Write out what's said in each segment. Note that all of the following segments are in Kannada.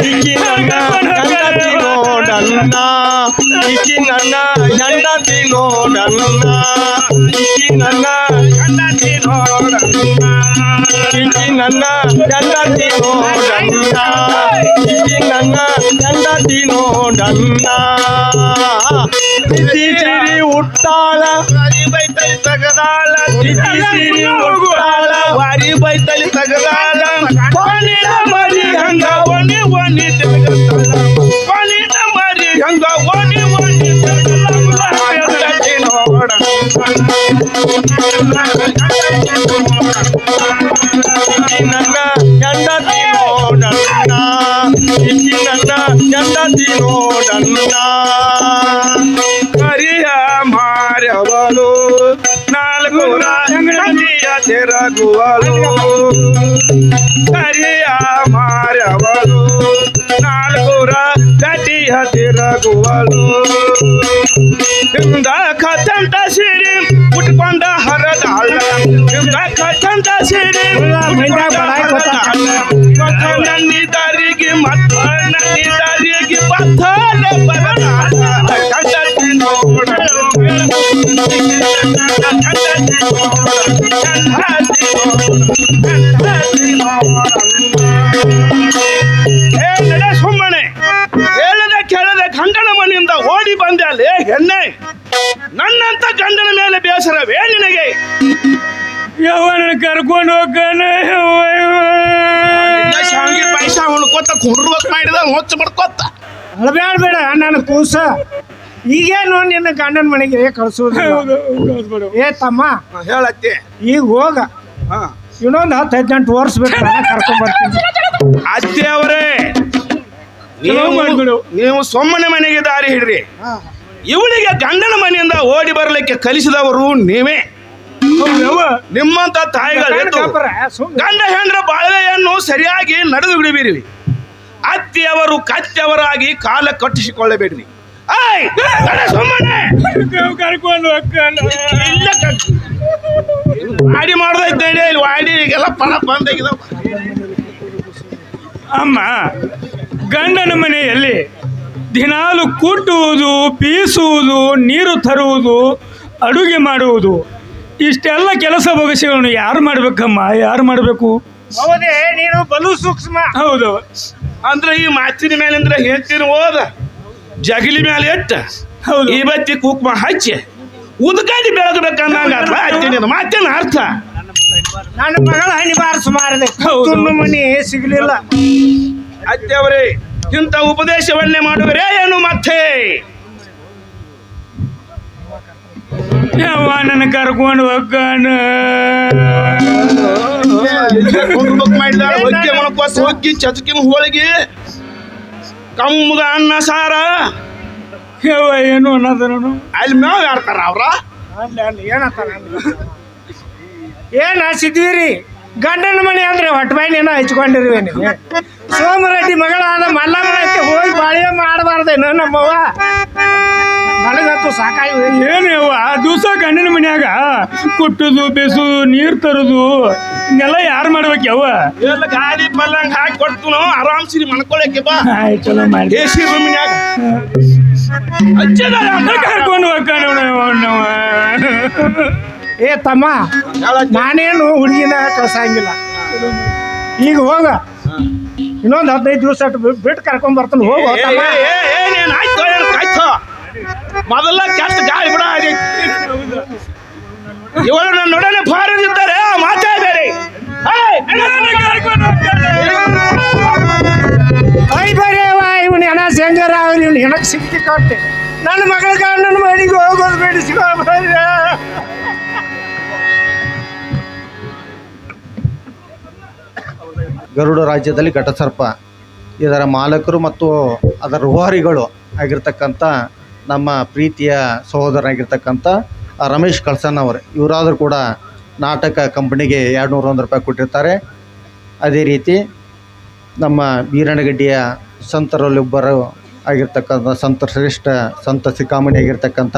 ಈಕಿ ನನ್ನ ಹೆಂಡತಿ ನೋಡಣ್ಣ, ಈಕಿ ನನ್ನ ಹೆಂಡತಿ ನೋಡಣ್ಣ, ಈಕಿ ನನ್ನ ಹೆಂಡತಿ ನೋಡಣ್ಣ, ಈಕಿ ನನ್ನ ಹೆಂಡತಿ ನೋಡಣ್ಣ, ಈಕಿ ನನ್ನ ಹೆಂಡತಿ ನೋಡಣ್ಣ. ತಿಥಿ ಸಿರಿ ಉಟ್ಟಾಳ ವಾರಿ ಬೈತಲಿ ತಗದಾಳ, ತಿಥಿ ಸಿರಿ ಉಟ್ಟಾಳ ವಾರಿ ಬೈತಲಿ ತಗದಾಳ, ಕೊನಿನ ಮರಿ ಹಂಗ ಒನಿ ಒನಿ ತೆಗದಾಳ, ಕೊನಿನ ಮರಿ ಹಂಗ ಒನಿ ಒನಿ ತೆಗದಾಳ. ಹೆಂಡತಿ ನೋಡಣ್ಣ, ಈಕಿ ನನ್ನ ಹೆಂಡತಿ ನೋಡಣ್ಣ, ಈಕಿ ನನ್ನ ಹೆಂಡತಿ ನೋಡಣ್ಣ. ಕರಿಯ ಮಾರ್ಯವಳು ನಾಲ್ಕು ಗಂಡಿಯ ತಿರುಗುವಳು, ಕರಿಯ ಮಾರ್ಯವಳು ನಾಲ್ಕು ಗಂಡಿಯ ತಿರುಗುವಳು. ಹಿಂದ ಕತ್ತಂತ ಸಿರಿ ಉಟ್ಕೊಂಡ ಹರದಾಳ, ಹಿಂದ ಕತ್ತಂತ ಸಿರಿ ನನ್ನಿದರಿಗೆ ಮತ್ತ ನನ್ನಿದರಿಗೆ ಪಥಲ ಬರದಾಳ. ಹೆಂಡತಿ ನೋಡ ಸುಮ್ಮನೆ ಹೇಳದ ಕೇಳದ ಗಂಡನ ಮನೆಯಿಂದ ಓಡಿ ಬಂದೆ ಅಲ್ಲೇ ಹೆಣ್ಣೆ. ನನ್ನಂತ ಗಂಡನ ಮೇಲೆ ಬೇಸರವೇ ನಿನಗೆ? ಯಾವನ ಕರ್ಕೊಂಡು ಹೋಗ್ತಾನ ಶಾವಿಗೆ ಪಾಯಸ ಉಣ್ಕೊತ ಕುಂಡ್ರಬೇಕು ಮಾಡಿದ ಹೊಚ್ಚ ಮಾಡ್ಕೊತ ಬೇಡ ನನ್ನ ಕೂಸ ಈಗೇನು ನಿನ್ನ ಗಂಡನ ಮನೆಗೆ ಕಳ್ಸೋದು. ಏ ತಮ್ಮ ಹೇಳತ್ತೆ ಈಗ ಹೋಗ, ಇನ್ನೊಂದು 10-18 ವರ್ಷ ಬೇಕು ಕರ್ಕೊಂಡ್ ಬರ್ತೀನಿ. ಅತ್ತೆ ಅವರೇ, ನೀವು ಸೊಮ್ಮನೆ ಮನೆಗೆ ದಾರಿ ಹಿಡ್ರಿ. ಇವಳಿಗೆ ಗಂಡನ ಮನೆಯಿಂದ ಓಡಿ ಬರಲಿಕ್ಕೆ ಕಲಿಸಿದವರು ನೀವೇ. ನಿಮ್ಮಂತ ತಾಯಿಗಳು ಗಂಡ ಹೆಂಡ್ರ ಬಾಳ್ವೆಯನ್ನು ಸರಿಯಾಗಿ ನಡೆದು ಬಿಡಬೇಡಿ. ಅತ್ತಿಯವರು ಕತ್ತೆಯವರಾಗಿ ಕಾಲ ಕಟ್ಟಿಸಿಕೊಳ್ಳಬೇಡ್ರಿ. ಕರ್ಕೊಂಡು ವಾಡಿ ಮಾಡ್ದೈತೆ ಇಲ್ಲಿ ವಾಡಿಗೆಲ್ಲ ಪಣ ಬಂದಾಗಿದಾವ. ಅಮ್ಮ, ಗಂಡನ ಮನೆಯಲ್ಲಿ ದಿನಾಲು ಕೂಟುವುದು, ಬೀಸುವುದು, ನೀರು ತರುವುದು, ಅಡುಗೆ ಮಾಡುವುದು, ಇಷ್ಟೆಲ್ಲ ಕೆಲಸ ಬಗೆಗಳನ್ನು ಯಾರು ಮಾಡ್ಬೇಕಮ್ಮ? ಯಾರು ಮಾಡಬೇಕು? ಹೌದೇ, ನೀನು ಬಲು ಸೂಕ್ಷ್ಮ. ಹೌದು. ಅಂದ್ರೆ ಈ ಮಾತಿನ ಮೇಲಿಂದ್ರೆ ಹೇಳ್ತೀನಿ ಹೋದ ಜಗಲಿ ಮೇಲೆ ಎಟ್ಟ ಹೌದು, ಈ ಬತ್ತಿ ಕುಕ್ಮ ಹಚ್ಚಿ ಉದ್ಕಾಡಿ ಬೆಳಗಬೇಕಂದಂಗ ಮಾತಿನ ಅರ್ಥ. ನನ್ನ ಮಗಳ ಹಣಿ ಬಾರಿಸು ಮಾರದೆ ಮನಿ ಸಿಗ್ಲಿಲ್ಲ. ಅತ್ತೆಯವರೇ, ಇಂಥ ಉಪದೇಶವನ್ನೇ ಮಾಡುವರೇ ಏನು ಮತ್ತೆ? ಯಾವ ನನ್ನ ಕರ್ಕೊಂಡು ಹೋಗ್ತಾನ ಮಾಡಿದಾರ ಹೊಕ್ಕೆ ಮಣಕೋಸ ಹೋಗಿ ಚಚಕಿನ ಹೋಳಿಗೆ ಕಮ್ಮಗ ಅನ್ನ ಸಾರ ಯಾವ ಏನು ಅನ್ನೋದನು ಅಲ್ಲಿ ಮೇವ್ ಯಾರ್ತಾರ ಅವ್ರ ಏನಂತಾರ ಏನ ಸಿದ್ವಿರಿ? ಗಂಡನ ಮನೆ ಅಂದ್ರೆ ಹೊಟ್ಟಬಾಯಿನೇನೋ ಹಚ್ಕೊಂಡಿರುವೆ ನೀವು. ಸೋಮರೆಡ್ಡಿ ಮಗಳಾದ ಮಲ್ಲಮ್ಮನ ಐತಿ ಹೋಗಿ ಬಾಳೆ ಮಾಡಬಾರ್ದೇನು ನಮ್ಮವ್ವ? ನನಗಂತೂ ಸಾಕಾಗಿ ಏನು ಯವ್ವ, ದಿವಸ ಗಂಡನ ಮನ್ಯಾಗ ಕುಟ್ಟುದು, ಬೇಸುದು, ನೀರು ತರುದು ಇನ್ನೆಲ್ಲ ಯಾರು ಮಾಡ್ಬೇಕು ಯವ್ವ? ಎಲ್ಲ ಗಾಡಿ ಪಲ್ಲಂಗ್ ಹಾಕಿ ಕೊಡ್ತು ನಾವು ಆರಾಮ್ಸಿರಿ ಮನ್ಕೊಳಕ್ಕೆ ಬಾ. ಚಲೋ ಮಾಡಿ ದೇಶಿ ರೂಮಿನ್ಯಾಗ ಕರ್ಕೊಂಡು ಹೋಗ್ತಾನ. ಏ ತಮ್ಮ, ನಾನೇನು ಹುಡುಗಿನ ಕಳ್ಸಂಗಿಲ್ಲ. ಈಗ ಹೋಗ, ಇನ್ನೊಂದು 15 ದಿವಸ ಬಿಟ್ಟು ಕರ್ಕೊಂಡ್ ಬರ್ತಾನೆ. ಹೋಗ ಮೊದಲ ಕೆಟ್ಟ ಗಾಳಿ ಬಿಡ ಇವರು ನನ್ನ ನೊಡನೆ ಭಾರದಿದ್ದಾರೆ. ಮಾತಾಡ್ಬೇಡಿ. ಐ ಬರೇವ ಇವನು ಹೆಣ ಶಂಕರ ಅವ್ರು ಇವ್ನು ಹೆಣಕ್ಕೆ ಸಿಕ್ತಿ ಕೊಟ್ಟೆ. ನನ್ನ ಮಗಳ ಗಂಡನ ಮನೆಗೆ ಹೋಗೋದು ಬೇಡಿಸಿಕೋ. ಗರುಡ ರಾಜ್ಯದಲ್ಲಿ ಘಟಸರ್ಪ ಇದರ ಮಾಲಕರು ಮತ್ತು ಅದರ ರೂವಾರಿಗಳು ಆಗಿರ್ತಕ್ಕಂಥ ನಮ್ಮ ಪ್ರೀತಿಯ ಸಹೋದರನಾಗಿರ್ತಕ್ಕಂಥ ರಮೇಶ್ ಕಳ್ಸನ್ ಅವರು. ಇವರಾದರೂ ಕೂಡ ನಾಟಕ ಕಂಪನಿಗೆ 201 ರೂಪಾಯಿ ಕೊಟ್ಟಿರ್ತಾರೆ. ಅದೇ ರೀತಿ ನಮ್ಮ ಬೀರನಗಡ್ಡಿಯ ಸಂತರಲ್ಲೊಬ್ಬರು ಆಗಿರ್ತಕ್ಕಂಥ ಸಂತ ಶ್ರೇಷ್ಠ ಸಂತ ಸಿಕ್ಕಾಮಣಿ ಆಗಿರ್ತಕ್ಕಂಥ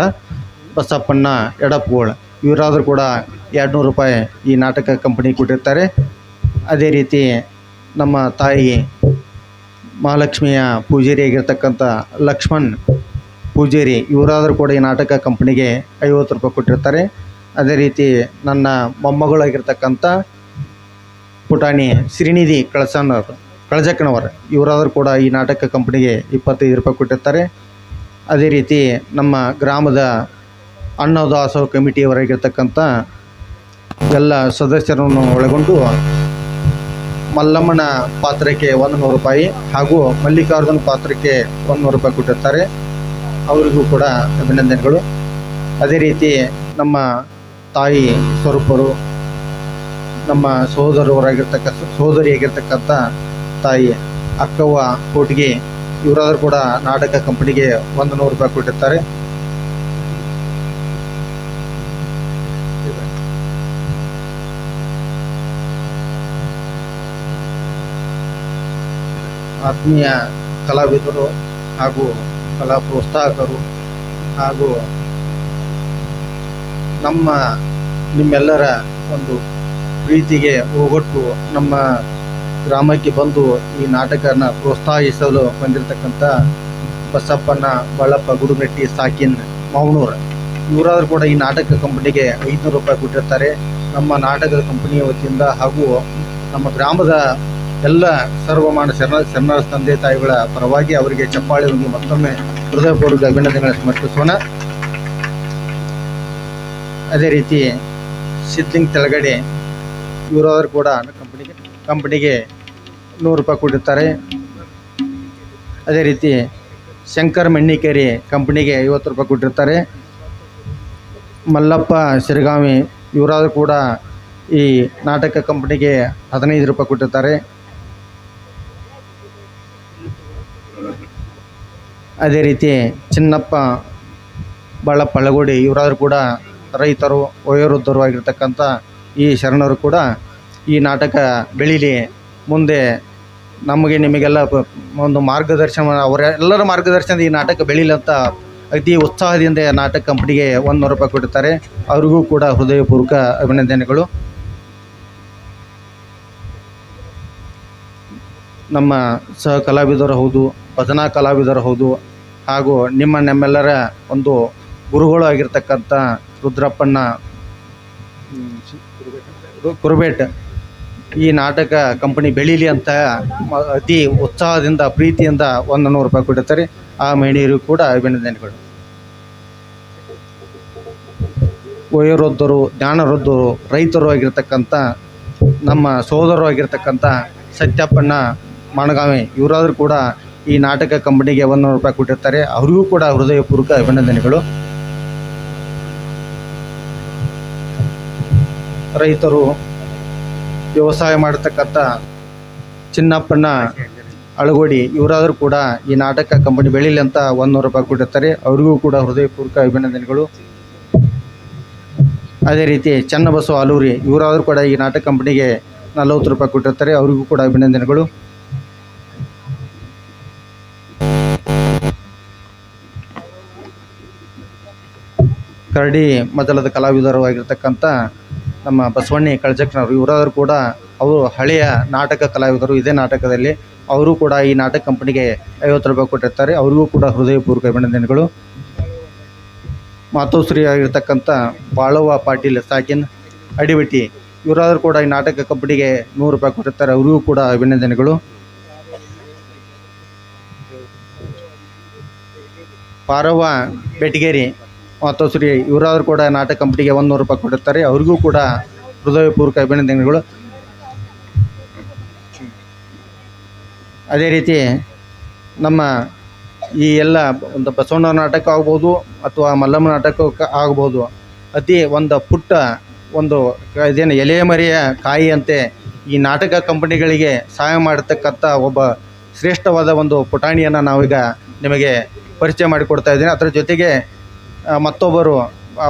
ಬಸಪ್ಪಣ್ಣ ಎಡಪ್ಗೋಳ್ ಇವರಾದರೂ ಕೂಡ 200 ರೂಪಾಯಿ ಈ ನಾಟಕ ಕಂಪನಿ ಕೊಟ್ಟಿರ್ತಾರೆ. ಅದೇ ರೀತಿ ನಮ್ಮ ತಾಯಿ ಮಹಾಲಕ್ಷ್ಮಿಯ ಪೂಜಾರಿ ಆಗಿರ್ತಕ್ಕಂಥ ಲಕ್ಷ್ಮಣ್ ಪೂಜಾರಿ ಇವರಾದರೂ ಕೂಡ ಈ ನಾಟಕ ಕಂಪನಿಗೆ 50 ರೂಪಾಯಿ ಕೊಟ್ಟಿರ್ತಾರೆ. ಅದೇ ರೀತಿ ನನ್ನ ಮೊಮ್ಮಗಳಾಗಿರ್ತಕ್ಕಂಥ ಪುಟಾಣಿ ಶ್ರೀನಿಧಿ ಕಳಜಕ್ಕನವರು ಇವರಾದರೂ ಕೂಡ ಈ ನಾಟಕ ಕಂಪನಿಗೆ 25 ರೂಪಾಯಿ ಕೊಟ್ಟಿರ್ತಾರೆ. ಅದೇ ರೀತಿ ನಮ್ಮ ಗ್ರಾಮದ ಅನ್ನದಾಸೋಹ ಕಮಿಟಿಯವರಾಗಿರ್ತಕ್ಕಂಥ ಎಲ್ಲ ಸದಸ್ಯರನ್ನು ಒಳಗೊಂಡು ಮಲ್ಲಮ್ಮನ ಪಾತ್ರಕ್ಕೆ 100 ರೂಪಾಯಿ ಹಾಗೂ ಮಲ್ಲಿಕಾರ್ಜುನ ಪಾತ್ರಕ್ಕೆ 100 ರೂಪಾಯಿ ಕೊಟ್ಟಿರ್ತಾರೆ. ಅವರಿಗೂ ಕೂಡ ಅಭಿನಂದನೆಗಳು. ಅದೇ ರೀತಿ ನಮ್ಮ ತಾಯಿ ಸ್ವರೂಪರು, ನಮ್ಮ ಸೋದರಿಯಾಗಿರ್ತಕ್ಕಂಥ ತಾಯಿ ಅಕ್ಕವ್ವ ಕೋಟಿಗೆ ಇವರಾದರೂ ಕೂಡ ನಾಟಕ ಕಂಪನಿಗೆ 100 ರೂಪಾಯಿ ಕೊಟ್ಟಿರ್ತಾರೆ. ಆತ್ಮೀಯ ಕಲಾವಿದರು ಹಾಗೂ ಕಲಾ ಪ್ರೋತ್ಸಾಹಕರು ಹಾಗೂ ನಿಮ್ಮೆಲ್ಲರ ಒಂದು ಪ್ರೀತಿಗೆ ಓಗೊಟ್ಟು ನಮ್ಮ ಗ್ರಾಮಕ್ಕೆ ಬಂದು ಈ ನಾಟಕನ ಪ್ರೋತ್ಸಾಹಿಸಲು ಬಂದಿರತಕ್ಕಂಥ ಬಸಪ್ಪನ ಬಳ್ಳಪ್ಪ ಗುಡುಮೆಟ್ಟಿ ಸಾಕಿನ್ ಮಾವನೂರು ಇವರಾದರೂ ಕೂಡ ಈ ನಾಟಕ ಕಂಪನಿಗೆ 500 ರೂಪಾಯಿ ಕೊಟ್ಟಿರ್ತಾರೆ. ನಮ್ಮ ನಾಟಕದ ಕಂಪನಿಯ ವತಿಯಿಂದ ಹಾಗೂ ನಮ್ಮ ಗ್ರಾಮದ ಎಲ್ಲ ಸರ್ವಮಾನ ಶರಣ ತಂದೆ ತಾಯಿಗಳ ಪರವಾಗಿ ಅವರಿಗೆ ಚಪ್ಪಾಳೆ ಹೊಂದಿ ಮತ್ತೊಮ್ಮೆ ಹೃದಯಪೂರ್ವಕ ಅಭಿನಂದನೆಗಳನ್ನು ಸಮರ್ಪಿಸೋಣ. ಅದೇ ರೀತಿ ಸಿದ್ಲಿಂಗ್ ತೆಳಗಡೆ ಇವರಾದರೂ ಕೂಡ ಕಂಪನಿಗೆ 100 ರೂಪಾಯಿ ಕೊಟ್ಟಿರ್ತಾರೆ. ಅದೇ ರೀತಿ ಶಂಕರ್ ಮೆಣ್ಣಿಕೇರಿ ಕಂಪನಿಗೆ 50 ರೂಪಾಯಿ ಕೊಟ್ಟಿರ್ತಾರೆ. ಮಲ್ಲಪ್ಪ ಸಿರಗಾವಿ ಇವರಾದರೂ ಕೂಡ ಈ ನಾಟಕ ಕಂಪನಿಗೆ 15 ರೂಪಾಯಿ ಕೊಟ್ಟಿರ್ತಾರೆ. ಅದೇ ರೀತಿ ಚಿನ್ನಪ್ಪ ಬಳ್ಳಪ್ಪ ಅಳಗೋಡಿ ಇವರಾದರೂ ಕೂಡ ರೈತರು ವಯೋವೃದ್ಧರು ಆಗಿರ್ತಕ್ಕಂಥ ಈ ಶರಣರು ಕೂಡ ಈ ನಾಟಕ ಬೆಳೀಲಿ, ಮುಂದೆ ನಮಗೆ ನಿಮಗೆಲ್ಲ ಒಂದು ಮಾರ್ಗದರ್ಶನ ಅವರೆಲ್ಲರ ಮಾರ್ಗದರ್ಶನದ ಈ ನಾಟಕ ಬೆಳೀಲಿ ಅಂತ ಅತಿ ಉತ್ಸಾಹದಿಂದ ನಾಟಕ ಕಂಪನಿಗೆ 100 ರೂಪಾಯಿ ಕೊಡ್ತಾರೆ. ಅವರಿಗೂ ಕೂಡ ಹೃದಯಪೂರ್ವಕ ಅಭಿನಂದನೆಗಳು. ನಮ್ಮ ಸಹ ಕಲಾವಿದರು ಹೌದು, ಭಜನಾ ಕಲಾವಿದರು ಹೌದು, ಹಾಗೂ ನಮ್ಮೆಲ್ಲರ ಒಂದು ಗುರುಗಳು ಆಗಿರ್ತಕ್ಕಂಥ ರುದ್ರಪ್ಪನ ಕುರುಬೇಟ್ ಈ ನಾಟಕ ಕಂಪನಿ ಬೆಳೀಲಿ ಅಂತ ಅತಿ ಉತ್ಸಾಹದಿಂದ ಪ್ರೀತಿಯಿಂದ 100 ರೂಪಾಯಿ ಕೊಡುತ್ತಾರೆ. ಆ ಮಹಿಳೆಯರು ಕೂಡ ಅಭಿನಂದನೆಗಳು. ವಯೋವೃದ್ಧರು, ಜ್ಞಾನವೃದ್ಧರು, ರೈತರು ಆಗಿರ್ತಕ್ಕಂಥ ನಮ್ಮ ಸೋದರರು ಆಗಿರ್ತಕ್ಕಂಥ ಸತ್ಯಪ್ಪನ ಮಣಗಾವಿ ಇವರಾದರೂ ಕೂಡ ಈ ನಾಟಕ ಕಂಪನಿಗೆ 100 ರೂಪಾಯಿ ಕೊಟ್ಟಿರ್ತಾರೆ. ಅವರಿಗೂ ಕೂಡ ಹೃದಯಪೂರ್ವಕ ಅಭಿನಂದನೆಗಳು. ರೈತರು, ವ್ಯವಸಾಯ ಮಾಡತಕ್ಕಂಥ ಚಿನ್ನಪ್ಪನ ಅಳಗೋಡಿ ಇವರಾದರೂ ಕೂಡ ಈ ನಾಟಕ ಕಂಪನಿ ಬೆಳೀಲಿ ಅಂತ 100 ರೂಪಾಯಿ ಕೊಟ್ಟಿರ್ತಾರೆ. ಅವರಿಗೂ ಕೂಡ ಹೃದಯಪೂರ್ವಕ ಅಭಿನಂದನೆಗಳು. ಅದೇ ರೀತಿ ಚನ್ನಬಸವ ಆಲೂರಿ ಇವರಾದರೂ ಕೂಡ ಈ ನಾಟಕ ಕಂಪನಿಗೆ 40 ರೂಪಾಯಿ ಕೊಟ್ಟಿರ್ತಾರೆ. ಅವರಿಗೂ ಕೂಡ ಅಭಿನಂದನೆಗಳು. ಕರಡಿ ಮಜಲದ ಕಲಾವಿದರು ಆಗಿರ್ತಕ್ಕಂಥ ನಮ್ಮ ಬಸವಣ್ಣಿ ಕಳಜಕ್ಕನವರು ಇವರಾದರೂ ಕೂಡ ಅವರು ಹಳೆಯ ನಾಟಕ ಕಲಾವಿದರು. ಇದೇ ನಾಟಕದಲ್ಲಿ ಅವರು ಕೂಡ ಈ ನಾಟಕ ಕಂಪನಿಗೆ 50 ರೂಪಾಯಿ ಕೊಟ್ಟಿರ್ತಾರೆ. ಅವರಿಗೂ ಕೂಡ ಹೃದಯಪೂರ್ವಕ ಅಭಿನಂದನೆಗಳು. ಮಾತೋಶ್ರೀ ಆಗಿರ್ತಕ್ಕಂಥ ಬಾಳವ್ವ ಪಾಟೀಲ್ ಸಾಕಿನ್ ಅಡಿಬಟ್ಟಿ ಇವರಾದರೂ ಕೂಡ ಈ ನಾಟಕ ಕಂಪನಿಗೆ 100 ರೂಪಾಯಿ ಕೊಟ್ಟಿರ್ತಾರೆ. ಅವರಿಗೂ ಕೂಡ ಅಭಿನಂದನೆಗಳು. ಪಾರವ್ವ ಬೆಟಗೇರಿ ಮಾತೋಶ್ರೀ ಇವರಾದರೂ ಕೂಡ ನಾಟಕ ಕಂಪನಿಗೆ 100 ರೂಪಾಯಿ ಕೊಟ್ಟಿರ್ತಾರೆ. ಅವರಿಗೂ ಕೂಡ ಹೃದಯಪೂರ್ವಕ ಅಭಿನಂದನೆಗಳು. ಅದೇ ರೀತಿ ನಮ್ಮ ಈ ಎಲ್ಲ ಒಂದು ಬಸವಣ್ಣ ನಾಟಕ ಆಗ್ಬೋದು ಅಥವಾ ಮಲ್ಲಮ್ಮ ನಾಟಕ ಆಗ್ಬೋದು, ಅತಿ ಒಂದು ಪುಟ್ಟ ಒಂದು ಇದೇನು ಎಲೆಯ ಮರೆಯ ಕಾಯಿಯಂತೆ ಈ ನಾಟಕ ಕಂಪನಿಗಳಿಗೆ ಸಹಾಯ ಮಾಡತಕ್ಕಂಥ ಒಬ್ಬ ಶ್ರೇಷ್ಠವಾದ ಒಂದು ಪುಟಾಣಿಯನ್ನು ನಾವೀಗ ನಿಮಗೆ ಪರಿಚಯ ಮಾಡಿಕೊಡ್ತಾ ಇದ್ದೀನಿ. ಅದರ ಜೊತೆಗೆ ಮತ್ತೊಬ್ಬರು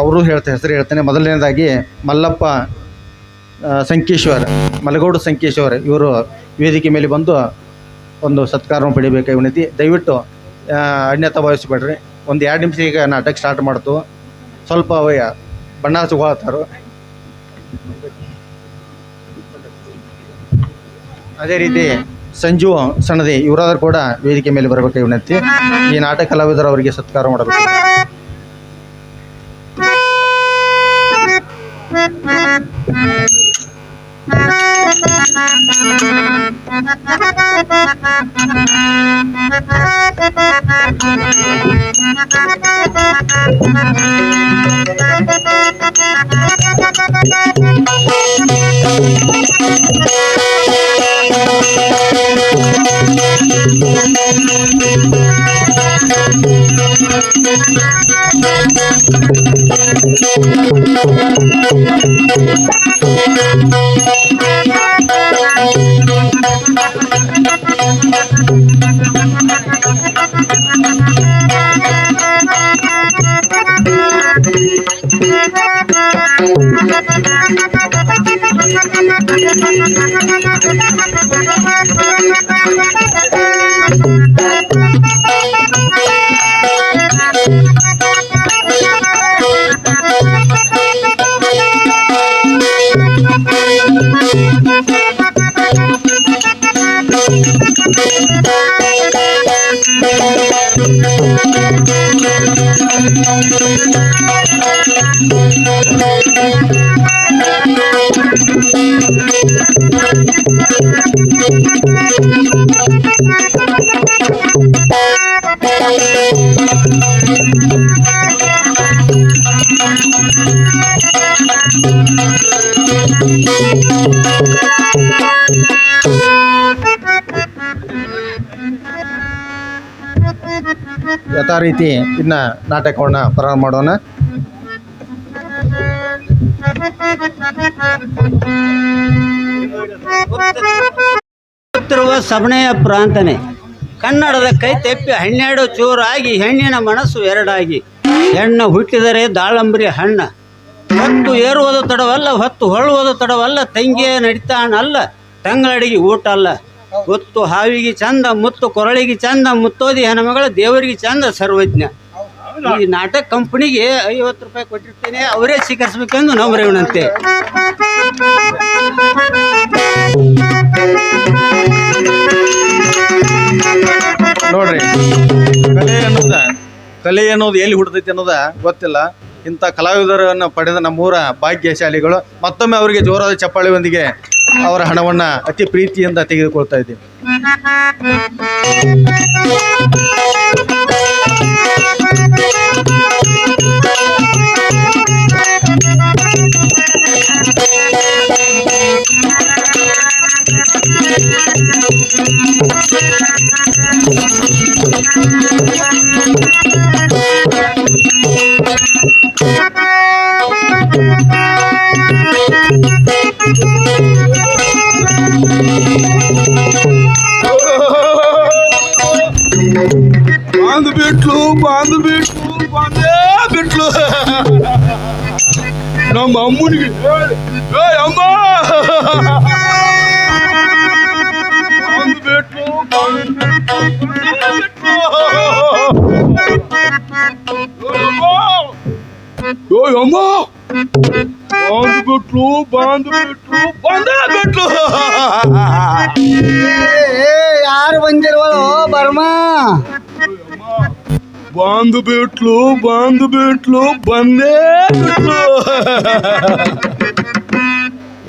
ಅವರು ಹೆಸರು ಹೇಳ್ತೇನೆ. ಮೊದಲನೇದಾಗಿ ಮಲ್ಲಪ್ಪ ಸಂಕೇಶ್ವರ್, ಮಲಗೋಡು ಸಂಕೇಶ್ವರ್ ಇವರು ವೇದಿಕೆ ಮೇಲೆ ಬಂದು ಒಂದು ಸತ್ಕಾರವನ್ನು ಪಡಿಬೇಕಾಗಿ ವಿನಂತಿ. ದಯವಿಟ್ಟು ಅನ್ಯತಾ ಭಾವಿಸಬೇಡ್ರಿ. ಒಂದು 2 ನಿಮಿಷ ಈಗ ನಾಟಕ ಸ್ಟಾರ್ಟ್ ಮಾಡ್ತು. ಸ್ವಲ್ಪ ಬಣ್ಣ ಹಚ್ಕೊಳ್ತಾರೋ. ಅದೇ ರೀತಿ ಸಂಜು ಸಣ್ಣದಿ ಇವರಾದ್ರೂ ಕೂಡ ವೇದಿಕೆ ಮೇಲೆ ಬರಬೇಕು ವಿನಂತಿ. ಈ ನಾಟಕ ಕಲಾವಿದರು ಅವರಿಗೆ ಸತ್ಕಾರ ಮಾಡಬೇಕು. ಯಥಾ ರೀತಿ ಇನ್ನ ನಾಟಕವನ್ನ ಪ್ರಾರಂಭ ಮಾಡೋಣ. ಸಬಣೆಯ ಪ್ರಾಂತನೆ ಕನ್ನಡದ ಕೈ ತೆಪ್ಪಿ 12 ಚೂರಾಗಿ ಹೆಣ್ಣಿನ ಮನಸ್ಸು ಎರಡಾಗಿ ಹೆಣ್ಣು ಹುಟ್ಟಿದರೆ ದಾಳಂಬರಿ ಹಣ್ಣ ಹೊತ್ತು ಏರುವುದು ತಡವಲ್ಲ ಹೊತ್ತು ಹೊಳುವುದು ತಡವಲ್ಲ ತಂಗಿಯ ನಡಿತಾನಲ್ಲ ತಂಗಳಡಿಗೆ ಊಟ ಅಲ್ಲ ಗೊತ್ತು ಹಾವಿಗೆ ಚಂದ ಮುತ್ತು ಕೊರಳಿಗೆ ಚಂದ ಮುತ್ತೋದಿ ಹೆಣ್ಮಗಳ ದೇವರಿಗೆ ಚಂದ ಸರ್ವಜ್ಞ. ಈ ನಾಟಕ ಕಂಪನಿಗೆ 50 ರೂಪಾಯಿ ಕೊಟ್ಟಿರ್ತೇನೆ, ಅವರೇ ಸ್ವೀಕರಿಸಬೇಕೆಂದು ನಮ್ಮ ವಿನಂತಿ. ನೋಡ್ರಿ, ಕಲೆ ಅನ್ನೋದು ಎಲ್ಲಿ ಹುಡ್ತೈತಿ ಅನ್ನೋದ ಗೊತ್ತಿಲ್ಲ. ಇಂಥ ಕಲಾವಿದರನ್ನು ಪಡೆದ ನಮ್ಮೂರ ಭಾಗ್ಯಶಾಲಿಗಳು. ಮತ್ತೊಮ್ಮೆ ಅವರಿಗೆ ಜೋರಾದ ಚಪ್ಪಾಳೆಯೊಂದಿಗೆ ಅವರ ಹಣವನ್ನು ಅತಿ ಪ್ರೀತಿಯಿಂದ ತೆಗೆದುಕೊಳ್ತಾ ಇದ್ದೀವಿ. ಬಂದೇ ಬಿಟ್ಲು ನಮ್ಮ ಅಮ್ಮನಿಗೆ ಅಮ್ಮ ಅಮ್ಮ ಬಿಟ್ಲು ಬಂದೇ ಬಿಟ್ಲು. ಯಾರು ಬಂದಿರುವಳು ಬರ್ಮಾ? ಬಿಟ್ಲು ಬಂದೇ ಬಿಟ್ಲು.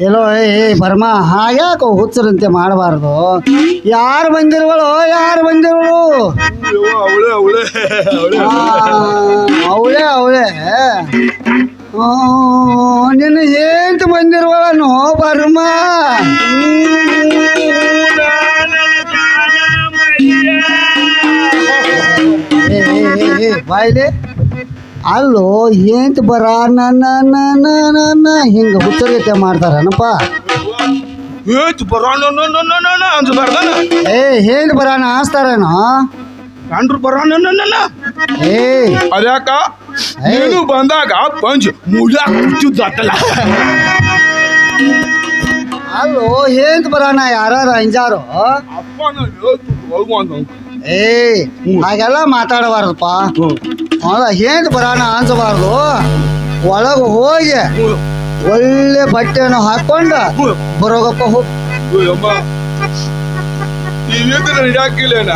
ಎಲ್ಲೋ ಬರ್ಮಾ ಹಾಗ್ಯಾಕೋ ಹುಚ್ಚರಂತೆ ಮಾಡಬಾರ್ದು. ಯಾರು ಬಂದಿರುವಳು? ಅವಳೆ ನಿನ್ನ ಏಂತ ಬಂದಿರುವಳನು ಬರ್ಮಾ? ಬಾಯ್ಲೆ ಅಲ್ಲೋ ಏಂತ ಬರ ನನ್ನ ಹಿಂಗ ಹುಚ್ಚರಿಕೆ ಮಾಡ್ತಾರನಪ್ಪ. ಏಂತ ಬರೋಣ ಏಂತ ಬರಾನ ಅನ್ಸ್ತಾರೇನೋ ಕಂಡ್ರು ಬರೋಣ. ಅದ್ಯಾಕ ನೀನು ಬಂದಾಗ ಪಂಚ್ ಮುಳ್ಯಾಕ ಕುಚ್ಚಿದ್ದಲ್ಲ. ಅಲ್ಲೋ ಏಂತ ಬರಾನ ಯಾರು ಅಂಜಾರು? ಹಾಗೆಲ್ಲ ಮಾತಾಡಬಾರ್ದಪ್ಪ. ಏಂತ ಬರಾನ ಅನ್ಸಬಾರ್ದು. ಒಳಗೆ ಹೋಗಿ ಒಳ್ಳೆ ಬಟ್ಟೆಯನ್ನು ಹಾಕೊಂಡ ಬರೋಗಪ್ಪ ಹೋಗಿ. ಅಮ್ಮ ಇವಿದ್ರೆ ನಡಿಯಾಕಿಲ್ಲೇನ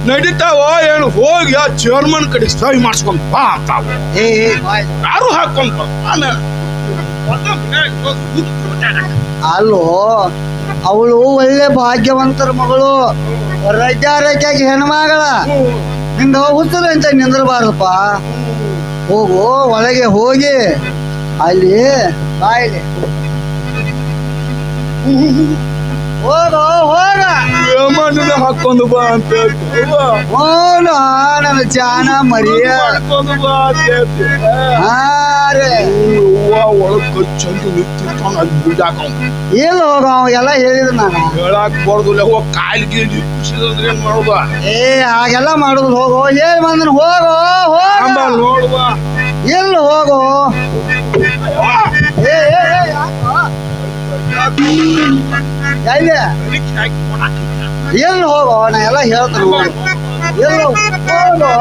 ನಡೀತಾವ ಏನು ಹೋಗಿ ಆ ಚೇರ್ಮನ್ ಕಡೆ ಸಹಿ ಮಾಡಿಸ್ಕೊಂಡ್ ಬಾ ಅಂತಾವ ಏ ಯಾರು ಹಾಕೊಂಡ್ ಅಲ್ಲೋ ಅವಳು ಒಳ್ಳೆ ಭಾಗ್ಯವಂತರ ಮಗಳು, ರಜಾರಕ್ಕಾಗಿ ಹೆಣ್ಮಗಳ, ನಿಂದ ಹುಚ್ಚರು ಅಂತ ನಿಂದ್ರಬಾರ್ದಪ್ಪ. ಹೋಗು ಒಳಗೆ ಹೋಗಿ ಅಲ್ಲಿ ಬಾಯಿಲಿ ಹೋಗ ಹೋಗ ಹಾಕೊಂಡು ಬಾ ಅಂತ ಹೋಗ ನನ್ನ ಜಾನ ಮರಿಯ ಹಾಕೊಂಡು ಬಾ ಅಂತ ಹೇಳ್ತೀನಿ. ಒಳಗ್ ಚಂದ ನಿಂತಿರ್ತಾನ ಅಲ್ಲಿ ಬಿಡಾಕ ಇಲ್ಲ ಹೋಗ ಅವೆಲ್ಲ ಹೇಳಿದ್ರು ನಾನು ಹೇಳಾಕ್ ಬರ್ದಿಲ್ಲ ಹೋಗ್ ಕಾಲಿಗೆ ಕುಸಿದ್ರೆ ಏನ್ ಮಾಡುವ ಏ ಹಾಗೆಲ್ಲ ಮಾಡುದು. ಹೋಗು ಹೇಳಿ ಬಂದನು ಹೋಗೋ ಹೋಗ ನೋಡುವ ಎಲ್ಲಿ ಹೋಗೋ ಏ ಎಲ್ಲಿ ಎಲ್ಲಿ ಹೋಗೋ ನಾ ಎಲ್ಲ ಹೇಳ್ತೇನೆ. ಎಲ್ಲಿ ಹೋಗೋ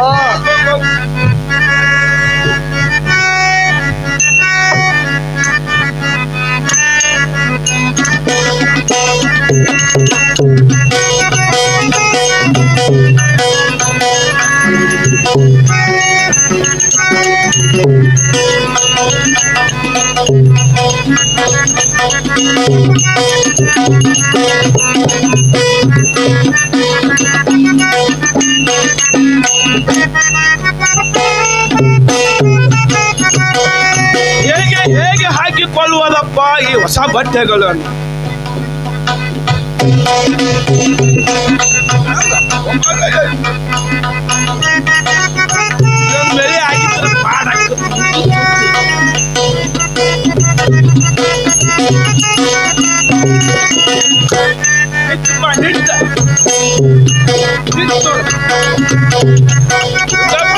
ಹೇಗೆ ಹೇಗೆ ಹಾಕಿಕೊಳ್ಳುವುದಪ್ಪ ಈ ಹೊಸ ಬಟ್ಟೆಗಳನ್ನು? ಮೇಲೆ ಆಗಿದ್ರೆ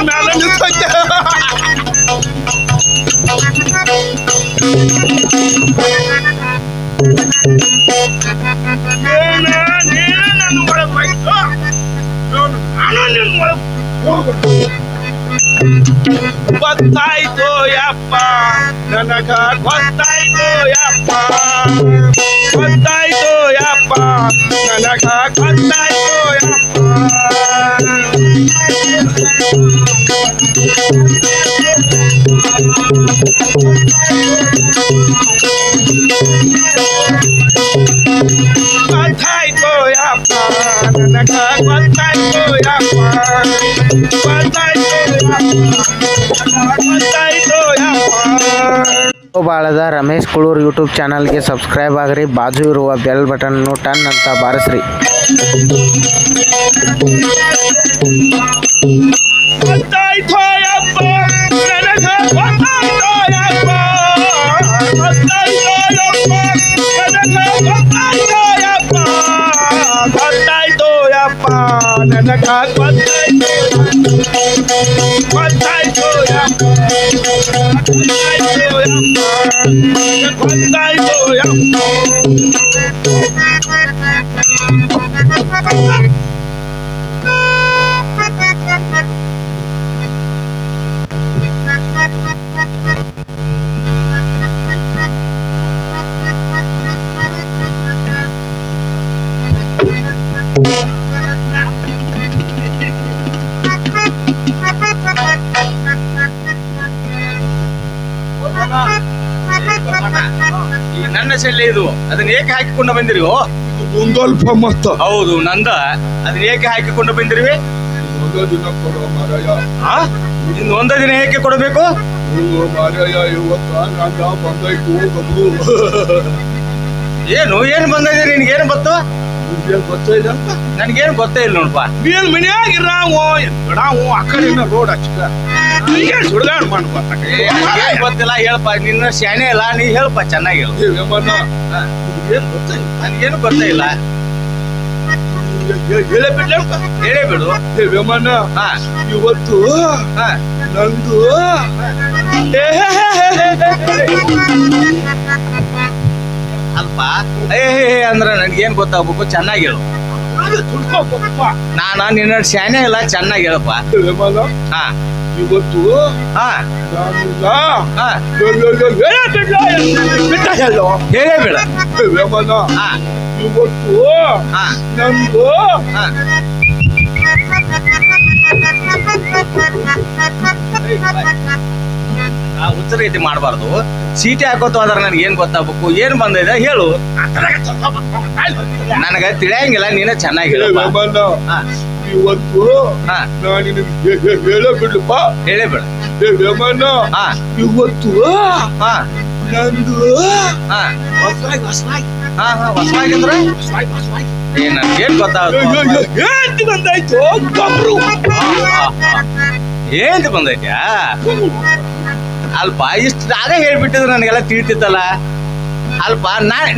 ಮೇಲೆ ನಿಂತೈತೆ. ಗೊತ್ತಾಯ್ತು ಯಪ್ಪ ನನಗ ಗೊತ್ತಾಯ್ತು ಯಪ್ಪ ಗೊತ್ತಾಯ್ತು ಯಪ್ಪ ನನಗ ಗೊತ್ತಾಯ್ತು ಯಪ್ಪ ಗೊತ್ತಾಯ್ತು ಯಪ್ಪ ನನಗ ಗೊತ್ತಾಯ್ತು ಯಪ್ಪ ಬಾಳದ ರಮೇಶ್ ಕುಳೂರ್ ಯೂಟ್ಯೂಬ್ ಚಾನಲ್ಗೆ ಸಬ್ಸ್ಕ್ರೈಬ್ ಆಗ್ರಿ, ಬಾಜು ಇರುವ ಬೆಲ್ ಬಟನ್ ಟನ್ ಅಂತ ಬಾರಿಸ್ರಿ. ಗೊತ್ತಾಯ್ತು ಯಪ್ಪ ನನಗ ಗೊತ್ತಾಯ್ತು ಯಪ್ಪ ಗೊತ್ತಾಯ್ತು ಯಪ್ಪ ನನಗ ಗೊತ್ತಾಯ್ತು ಯಪ್ಪ ಗೊತ್ತಾಯ್ತು ಯಪ್ಪ ನನಗ ಗೊತ್ತಾಯ್ತು ಗೊತ್ತಾಯ್ತು ಯಪ್ಪ ಗೊತ್ತಾಯ್ತು ಯಪ್ಪ ಗೊತ್ತಾಯ್ತು ಯಪ್ಪ. ನನ್ನ ಶಲ್ಯ ಇದು, ಅದನ್ನ ಏಕೆ ಹಾಕಿಕೊಂಡು ಬಂದಿರಿವೋ? ಒಂದಲ್ಪ ಮತ್ತ ಹೌದು ನಂದ, ಅದನ್ನ ಏಕೆ ಹಾಕಿಕೊಂಡು ಬಂದಿರಿವಿ? ದಿನ ಕೊಡೋ ಮಾರಾಯ. ಇನ್ನು ಒಂದೇ ದಿನ ಏಕೆ ಕೊಡಬೇಕು? ಮಾರಾಯ ಇವತ್ತ ನಂದ ಬಂದೈತು ಬಂದು. ಏನು ಏನು ಬಂದಿದೆ? ನಿನ್ಗೇನು ಗೊತ್ತು? ಗೊತ್ತಿದೆ ಅಂತ ನನ್ಗೇನು ಗೊತ್ತೇ ಇಲ್ಲ ನೋಡಪ್ಪ. ನೀನ್ ಮನ್ಯಾಗಿರಾವು ನಾವು ಆ ಕಡೆಯಿಂದ ರೋಡ್ ಹಚ್ಚಿದ ಸುಡ್ಗಾಡ್ ಮಾಡ್ಕೊತ ಏನ್ ಗೊತ್ತಿಲ್ಲ ಹೇಳಪ್ಪ, ನಿನ್ನ ಶಾಣೆ ಇಲ್ಲ, ನೀ ಹೇಳಪ್ಪ ಚೆನ್ನಾಗಿ ಹೇಳು. ಏನ್ ಗೊತ್ತಿಲ್ಲ ನನ್ಗೇನು ಗೊತ್ತೇ ಇಲ್ಲ. ಹೇಳೇ ಬಿಡ್ಲಿ ಅಂತ ಹೇಳೇ ಬಿಡು. ವಿಮಾನ ಹಾ ಇವತ್ತು ಹಾ ನಂದು ಅಲ್ಪ ಏ ಅಂದ್ರೆ ನನ್ಗೇನ್ ಗೊತ್ತಾಗ್ಬೇಕು, ಚೆನ್ನಾಗಿ ಹೇಳು. ತುಳ್ಕೋಬೇಕಪ್ಪ ನಾನ ನಿನ್ನ ಶಾಣೆ ಇಲ್ಲ, ಚೆನ್ನಾಗಿ ಹೇಳಪ್ಪ. ವಿಮಾನ ಹಾ ಇವತ್ತು ಹಾ ನಾನೀಗ ಹಾ ಬಿಟ್ಟ ಹೇಳೋ ಹೇಳೇ ಬೇಡ. ವೇಮನ ಹಾ ಇವತ್ತು ಹಾ ನಂದು ಹಾ ಹುಚ್ಚರ ರೀತಿ ಮಾಡಬಾರ್ದು. ಸೀಟಿ ಹಾಕೋತ ಹೋದ್ರೆ ನನಗೆ ಏನ್ ಗೊತ್ತಾಗಬೇಕು, ಏನ್ ಬಂದಿದೆ ಹೇಳು. ನನಗೆ ತಿಳಿಯಂಗಿಲ್ಲ, ನೀನ ಚೆನ್ನಾಗಿ ಹೇಳ. ವೇಮನ ಇವತ್ತು ಹಾ ನಾನು ನಿನಗೆ ಹೇಳೋ ಬಿಡ್ಲಪ್ಪ. ಹೇಳೇ ಬೇಡ. ವೇಮನ ಹಾ ಇವತ್ತು ಹಾ ನಂದು ಹಾ ಹೊಸದಾಗಿ ಹಾ ಹಾ ಹೊಸವಾಗಿದ್ರೆ ಏನ್ ನನಗೇನ್ ಗೊತ್ತಾಗುತ್ತೆ. ಏನ್ ಬಂದಾಯ್ತು ಗೊಬ್ರು ಏನ್ ಬಂದೈತ್ಯಾ ಅಲ್ಪ ಇಷ್ಟ ಆಗ ಹೇಳ್ಬಿಟ್ಟಿದ್ರೆ ನನಗೆಲ್ಲ ತಿಳಿತಿತ್ತಲ್ಲ. ಅಲ್ಪ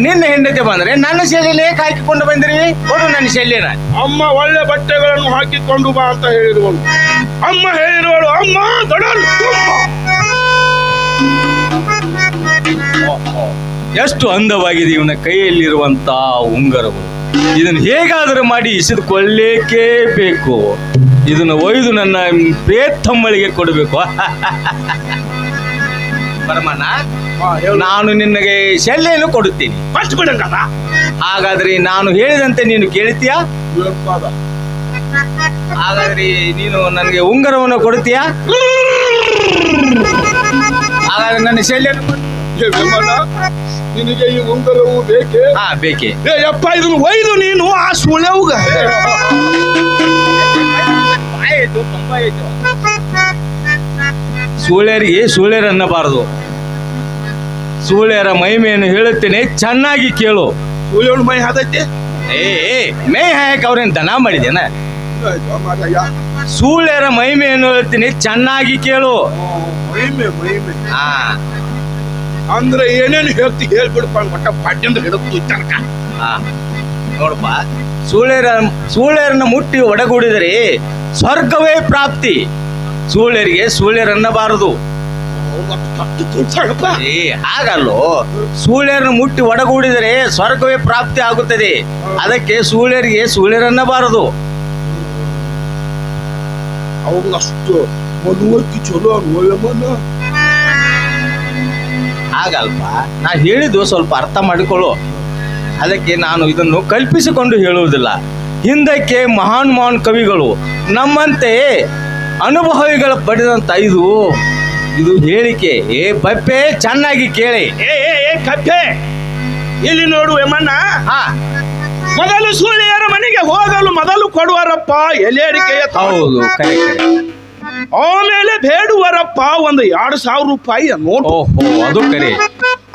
ನಿನ್ನ ಹೆಂಡತಿ ಬಂದ್ರೆ ನನ್ನ ಶೈಲಿನೇ ಹಾಕಿಕೊಂಡು ಬಂದ್ರಿ. ಕೊಡು ನನ್ನ ಶೈಲಿನ. ಅಮ್ಮ ಒಳ್ಳೆ ಬಟ್ಟೆಗಳನ್ನು ಹಾಕಿಕೊಂಡು ಬಾ ಅಂತ ಹೇಳಿರುವಳು. ಅಮ್ಮ ಹೇಳಿರುವಳು, ಅಮ್ಮ ದೊಡ್ಡಲು ಎಷ್ಟು ಅಂದವಾಗಿದೆ ಇವನ ಕೈಯಲ್ಲಿರುವಂತ ಉಂಗರಗಳು. ಇದನ್ನು ಹೇಗಾದರೂ ಮಾಡಿ ಇಸಿದುಕೊಳ್ಳೇಕೇ ಬೇಕು. ಇದನ್ನು ಒಯ್ದು ನನ್ನ ಪ್ರೇತಮ್ಮಳಿಗೆ ಕೊಡಬೇಕು. ಪರಮಣ್ಣ, ನಾನು ನಿನಗೆ ಶಲ್ಯವನ್ನು ಕೊಡುತ್ತೀನಿ. ಫಸ್ಟ್ ಬಿಡಂಗಲ್ಲ. ಹಾಗಾದ್ರೆ ನಾನು ಹೇಳಿದಂತೆ ನೀನು ಕೇಳ್ತೀಯಾ? ಹಾಗಾದ್ರೆ ನೀನು ನನಗೆ ಉಂಗರವನ್ನು ಕೊಡುತ್ತೀಯಾ? ಹಾಗಾದ್ರೆ ನನ್ನ ಶಲ್ಯವನ್ನು ನಿನಗೆ ಈ ಉಂಗರವು ಬೇಕೇ? ಹಾ ಬೇಕೆ. ಯಪ್ಪ ಇದನ್ನು ಒಯ್ದು ನೀನು ಆ ಸುಳೆವುಗ ಸೂಳ್ಯರಿಗೆ ಸೂಳ್ಯರನ್ನಬಾರದು. ಸೂಳ್ಯರ ಮಹಿಮೆಯನ್ನು ಹೇಳುತ್ತೇನೆ, ಚೆನ್ನಾಗಿ ಕೇಳು. ಸುಳೆವಳು ಮೈ ಹಾದೈತೆ. ಮೇ ಹಾಯಕ್ ಅವ್ರೇನ್ ದನ ಮಾಡಿದೇನ? ಸೂಳ್ಯರ ಮಹಿಮೆಯನ್ನು ಹೇಳ್ತೀನಿ, ಚೆನ್ನಾಗಿ ಕೇಳು. ಮಹಿಮೆ ಮಹಿಮೆ ಹಾ ಅಂದ್ರೆ ಏನೇನು ಹೇಳ್ಬಿಡಪ್ಪ. ಒಟ್ಟ ಪಾಡ್ಯಂದ್ರೆ ಹಿಡಿದು ತನಕ ಹಾ ನೋಡಪ್ಪ, ಸೂಳ್ಯರನ್ನ ಮುಟ್ಟಿ ಒಡಗೂಡಿದರೆ ಸ್ವರ್ಗವೇ ಪ್ರಾಪ್ತಿ. ಸೂಳ್ಯರಿಗೆ ಸೂಳ್ಯರನ್ನಬಾರದು. ಹಾಗಲ್ಲೋ, ಸೂಳ್ಯರನ್ನು ಮುಟ್ಟಿ ಒಡಗೂಡಿದರೆ ಸ್ವರ್ಗವೇ ಪ್ರಾಪ್ತಿ ಆಗುತ್ತದೆ. ಅದಕ್ಕೆ ಸೂಳ್ಯರಿಗೆ ಸೂಳ್ಯರನ್ನಬಾರದು. ಅವಾಗ ಅಷ್ಟು ಮನವರ್ತಿ ಚಲೋ ಅನ್ವಯಮನ. ಹಾಗಲ್ಪ, ನಾ ಹೇಳಿದ್ದು ಸ್ವಲ್ಪ ಅರ್ಥ ಮಾಡಿಕೊಳ್ಳು. ಅದಕ್ಕೆ ನಾನು ಇದನ್ನು ಕಲ್ಪಿಸಿಕೊಂಡು ಹೇಳುವುದಿಲ್ಲ. ಹಿಂದಕ್ಕೆ ಮಹಾನ್ ಮಹಾನ್ ಕವಿಗಳು ನಮ್ಮಂತೆ ಅನುಭವಿಗಳ ಪಡೆದಂತ ಇದು ಹೇಳಿಕೆ. ಬಪ್ಪೆ ಚೆನ್ನಾಗಿ ಕೇಳಿ. ಕಪ್ಪೆ ಇಲ್ಲಿ ನೋಡು ವೇಮಣ್ಣ. ಹಾ ಮೊದಲು ಸೂಳೆಯರ ಮನೆಗೆ ಹೋಗಲು ಮೊದಲು ಕೊಡುವರಪ್ಪ ಎಲೆಯಡಿಕೆಯ. ಹೌದು, ಕರೆ ಕರೆ. ಆಮೇಲೆ ಬೇಡುವರಪ್ಪ 2,000 ರೂಪಾಯಿಯ ನೋಟು. ಓಹೋ, ಅದು ಕರೆ.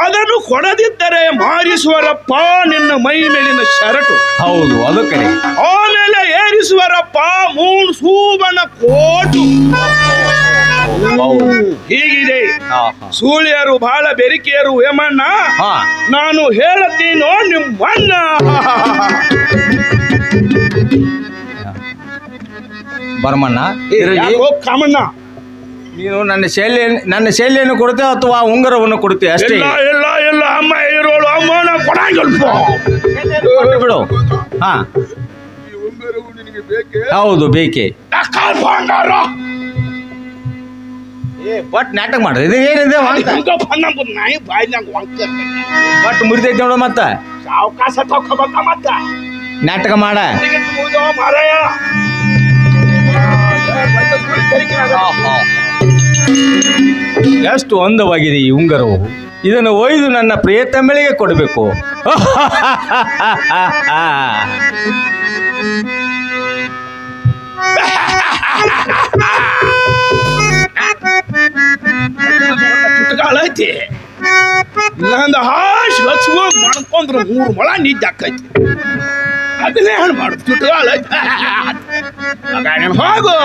ಅದನ್ನು ಕೊಡದಿದ್ದರೆ ಮಾರಿಸುವರಪ್ಪ ನಿನ್ನ ಮೈ ಮೇಲಿನ ಶರಟು. ಹೌದು, ಅದು ಕರೆ. ಆಮೇಲೆ ಏರಿಸುವರಪ್ಪ 3 ಸೂಬನ ಕೋಟು. ಹೀಗಿದೆ. ಸೂಳಿಯರು ಬಹಳ ಬೆರಿಕೆಯರು ವೇಮಣ್ಣ. ನಾನು ಹೇಳತ್ತೀನೋ ನಿಮ್ಮಣ್ಣ. ಬರ್ಮಣ್ಣ, ಕಾಮಣ್ಣ, ನೀನು ನನ್ನ ಶೈಲಿಯನ್ನು ಕೊಡ್ತೇವೆ ಅಥವಾ ಉಂಗರವನ್ನು ಕೊಡ್ತೇವೆ ಅಷ್ಟೇ? ಇಲ್ಲ ಇಲ್ಲ ಅಮ್ಮ ಇರೋಳು. ಅಮ್ಮ ನಾ ಕೊಡಂಗಿಲ್ಪ. ಬಿಡು. ಹಾ ಹೌದು, ಬೇಕೆ. ಬಟ್ ನಾಟಕ ಮಾಡಿದೆ ಏನಿದೆ ನಾಯಿ ಬಾಯ್ನಾಗ ಬಟ್ ಮುರಿದೈತಿ ನೋಡು. ಮತ್ತ ಅವಕಾಶ ತಗೋಬೇಕ. ಮತ್ತ ನಾಟಕ ಮಾಡ. ಮಾರಾಯ ಎಷ್ಟು ಅಂದವಾಗಿದೆ ಈ ಉಂಗರವು. ಇದನ್ನು ಒಯ್ದು ನನ್ನ ಪ್ರಿಯತಮೆಗೆ ಕೊಡಬೇಕು. ಐತಿ ಇಲ್ಲಂದ ಹಾಶ್ ಹಚ್ಚುವ ಮಾಡ್ಕೊಂಡ್ರು 3 ಮೊಳ ನಿದ್ದೆ ಆಕೈತಿ. ಅದನ್ನೇ ಹಣ್ಣು ಮಾಡು. ಚುಟ್ಟಗಾಲ ಐತಿ. ಹೋಗು.